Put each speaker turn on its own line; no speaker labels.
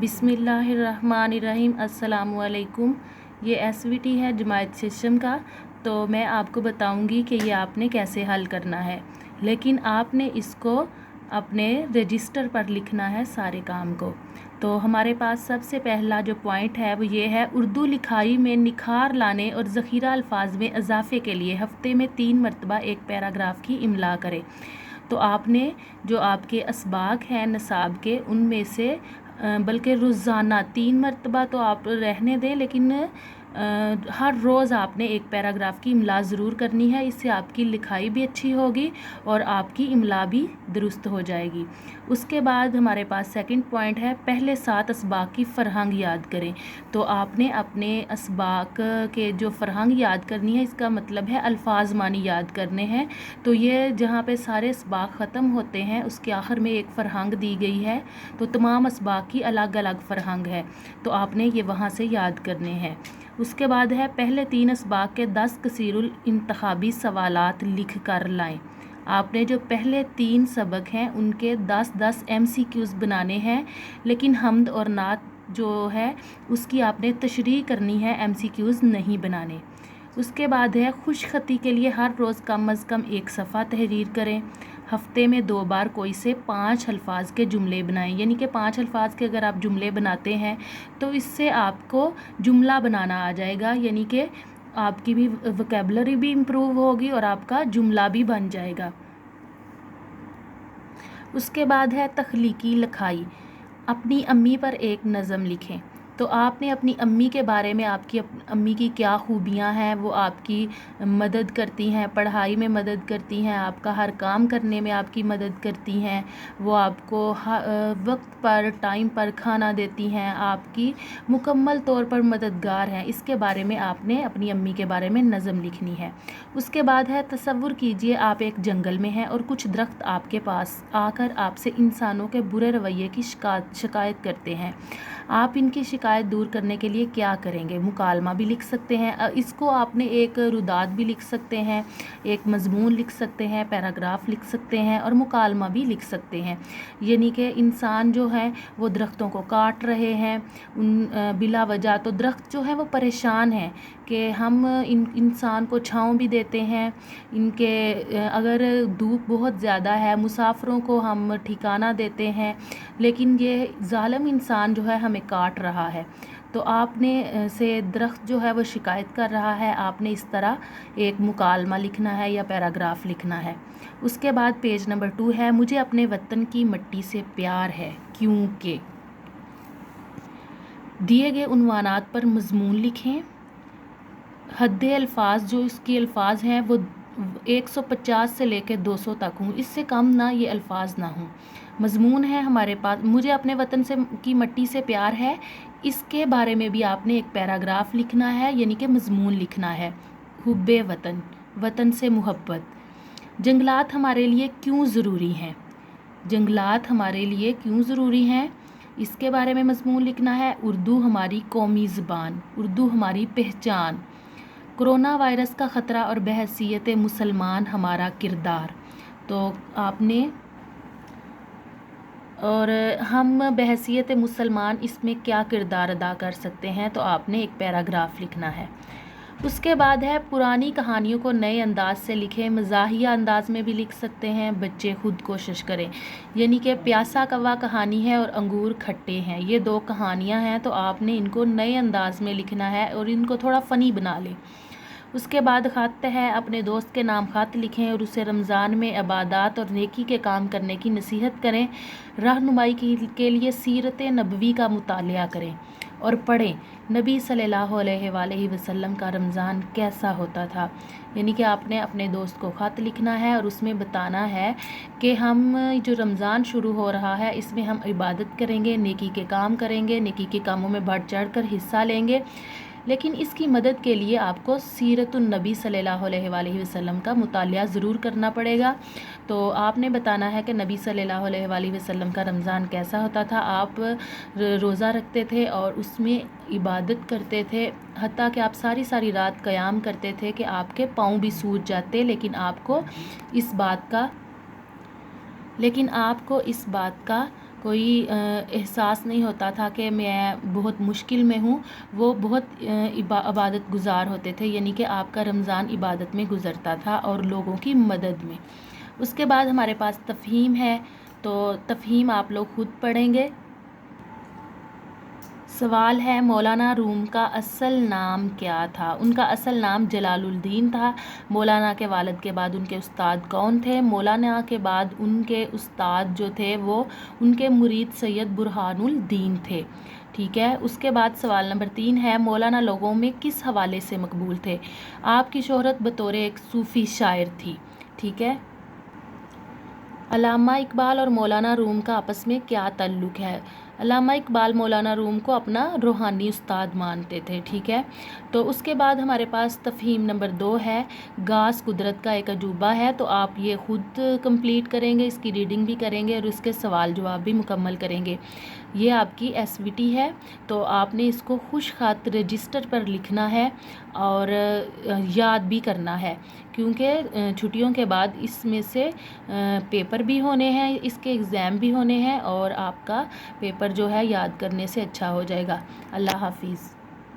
बिस्मिल्लाहिर्रहमानिर्रहीम। अस्सलामुअलैकुम। ये एसवीटी है जमायत सिस्टम का। तो मैं आपको बताऊंगी कि ये आपने कैसे हल करना है, लेकिन आपने इसको अपने रजिस्टर पर लिखना है सारे काम को। तो हमारे पास सबसे पहला जो पॉइंट है वो ये है, उर्दू लिखाई में निखार लाने और ज़ख़ीरा अल्फाज में इजाफे के लिए हफ़्ते में 3 मरतबा एक पैराग्राफ की इमला करें। तो आपने जो आपके असबाक हैं नसाब के, उनमें से बल्कि रोज़ाना 3 मरतबा तो आप रहने दें, लेकिन हर रोज़ आपने एक पैराग्राफ की इमला ज़रूर करनी है। इससे आपकी लिखाई भी अच्छी होगी और आपकी इमला भी दुरुस्त हो जाएगी। उसके बाद हमारे पास सेकंड पॉइंट है, पहले 7 असबाक की फ़रहंग याद करें। तो आपने अपने असबाक के जो फ़रहंग याद करनी है, इसका मतलब है अल्फाज मानी याद करने हैं। तो ये जहाँ पे सारे असबाक ख़त्म होते हैं उसके आखिर में एक फ़रहंग दी गई है, तो तमाम असबाक की अलग अलग फ़रहंग है, तो आपने ये वहाँ से याद करने हैं। उसके बाद है, पहले 3 असबाक के 10 कसीरुल इंतखाबी सवालात लिख कर लाएं। आपने जो पहले 3 सबक हैं उनके 10-10 MCQs बनाने हैं, लेकिन हम्द और नात जो है उसकी आपने तशरीह करनी है, MCQs नहीं बनाने। उसके बाद है, खुशखती के लिए हर रोज़ कम अज़ कम 1 सफ़ा तहरीर करें। हफ्ते में 2 बार कोई से 5 अल्फाज के जुमले बनाएं। यानी कि 5 अल्फाज के अगर आप जुमले बनाते हैं तो इससे आपको जुमला बनाना आ जाएगा, यानी कि आपकी भी वोकैबुलरी भी इम्प्रूव होगी और आपका जुमला भी बन जाएगा। उसके बाद है तख्लीकी लिखाई। अपनी अम्मी पर एक नज़म लिखें। तो आपने अपनी अम्मी के बारे में, आपकी अम्मी की क्या खूबियाँ हैं, वो आपकी मदद करती हैं, पढ़ाई में मदद करती हैं, आपका हर काम करने में आपकी मदद करती हैं, वो आपको वक्त पर टाइम पर खाना देती हैं, आपकी मुकम्मल तौर पर मददगार हैं। इसके बारे में आपने अपनी अम्मी के बारे में नज़म लिखनी है। उसके बाद है, तसव्वुर कीजिए आप एक जंगल में हैं और कुछ दरख्त आपके पास आकर आपसे इंसानों के बुरे रवैये की शिकायत करते हैं। आप इनकी शिकायत दूर करने के लिए क्या करेंगे? मुकालमा भी लिख सकते हैं, इसको आपने एक रुदात भी लिख सकते हैं, एक मजमून लिख सकते हैं, पैराग्राफ लिख सकते हैं और मुकालमा भी लिख सकते हैं। यानी कि इंसान जो है वो दरख्तों को काट रहे हैं बिला वजह। तो दरख्त जो है वो परेशान हैं कि हम इंसान को छाँव भी देते हैं, इनके अगर धूप बहुत ज़्यादा है मुसाफिरों को हम ठिकाना देते हैं, लेकिन ये ज़ालिम इंसान जो है हमें काट रहा है। तो आपने से दरख्त जो है वो शिकायत कर रहा है, आपने इस तरह एक मुकालमा लिखना है या पैराग्राफ लिखना है। उसके बाद पेज नंबर 2 है, मुझे अपने वतन की मिट्टी से प्यार है क्योंकि दिए गए उन्वानात पर मजमून लिखें। हद्दे अल्फाज जो इसके अल्फाज हैं वो 150 से लेकर 200 तक हूँ, इससे कम ना ये अल्फाज ना हूँ। मजमून है हमारे पास, मुझे अपने वतन से की मिट्टी से प्यार है, इसके बारे में भी आपने एक पैराग्राफ लिखना है, यानी कि मजमून लिखना है। हुब्बे वतन, वतन से मोहब्बत। जंगलात हमारे लिए क्यों ज़रूरी हैं? जंगलात हमारे लिए क्यों ज़रूरी हैं, इसके बारे में मजमून लिखना है। उर्दू हमारी कौमी ज़बान, उर्दू हमारी पहचान। कोरोना वायरस का ख़तरा और बहसीयत मुसलमान हमारा किरदार। तो आपने, और हम बहसीयत मुसलमान इसमें क्या किरदार अदा कर सकते हैं, तो आपने एक पैराग्राफ लिखना है। उसके बाद है, पुरानी कहानियों को नए अंदाज से लिखें। मज़ाहिया अंदाज में भी लिख सकते हैं, बच्चे खुद कोशिश करें। यानी कि प्यासा कौवा कहानी है और अंगूर खट्टे हैं, ये 2 कहानियाँ हैं, तो आपने इनको नए अंदाज में लिखना है और इनको थोड़ा फ़नी बना लें। उसके बाद ख़त है, अपने दोस्त के नाम ख़त लिखें और उसे रमज़ान में इबादत और नेकी के काम करने की नसीहत करें। रहनुमाई के लिए सीरत नबवी का मुतालिया करें और पढ़ें नबी सल्लल्लाहु अलैहि वसल्लम का रमज़ान कैसा होता था। यानी कि आपने अपने दोस्त को ख़त लिखना है और उसमें बताना है कि हम जो रमज़ान शुरू हो रहा है इसमें हम इबादत करेंगे, नेकी के काम करेंगे, नेकी के कामों में बढ़ चढ़ कर हिस्सा लेंगे, लेकिन इसकी मदद के लिए आपको सीरतुन नबी सल्लल्लाहु अलैहि वसल्लम का मुतालिया ज़रूर करना पड़ेगा। तो आपने बताना है कि नबी सल्लल्लाहु अलैहि वसल्लम का रमज़ान कैसा होता था। आप रोज़ा रखते थे और उसमें इबादत करते थे, हत्ता कि आप सारी सारी रात क़याम करते थे कि आपके पाँव भी सूज जाते, लेकिन आपको इस बात का کوئی احساس نہیں ہوتا تھا کہ میں بہت مشکل میں ہوں، وہ بہت عبادت گزار ہوتے تھے، یعنی کہ آپ کا رمضان عبادت میں گزرتا تھا اور لوگوں کی مدد میں۔ اس کے بعد ہمارے پاس تفہیم ہے، تو تفہیم آپ لوگ خود پڑھیں گے۔ سوال ہے مولانا روم کا اصل نام کیا تھا؟ ان کا اصل نام جلال الدین تھا۔ مولانا کے والد کے بعد ان کے استاد کون تھے؟ مولانا کے بعد ان کے استاد جو تھے وہ ان کے مرید سید برہان الدین تھے، ٹھیک ہے۔ اس کے بعد سوال نمبر 3 ہے مولانا لوگوں میں کس حوالے سے مقبول تھے؟ آپ کی شہرت بطور ایک صوفی شاعر تھی، ٹھیک ہے۔ علامہ اقبال اور مولانا روم کا آپس میں کیا تعلق ہے؟ علامہ اقبال مولانا روم کو اپنا روحانی استاد مانتے تھے، ٹھیک ہے۔ تو اس کے بعد ہمارے پاس تفہیم نمبر 2 ہے، گھاس قدرت کا ایک عجوبہ ہے، تو آپ یہ خود کمپلیٹ کریں گے، اس کی ریڈنگ بھی کریں گے اور اس کے سوال جواب بھی مکمل کریں گے۔ یہ آپ کی ایس وی ٹی ہے، تو آپ نے اس کو خوش خط رجسٹر پر لکھنا ہے اور یاد بھی کرنا ہے، کیونکہ چھٹیوں کے بعد اس میں سے پیپر بھی ہونے ہیں، اس کے ایگزام بھی ہونے ہیں اور آپ کا پیپر جو ہے یاد کرنے سے اچھا ہو جائے گا۔ اللہ حافظ۔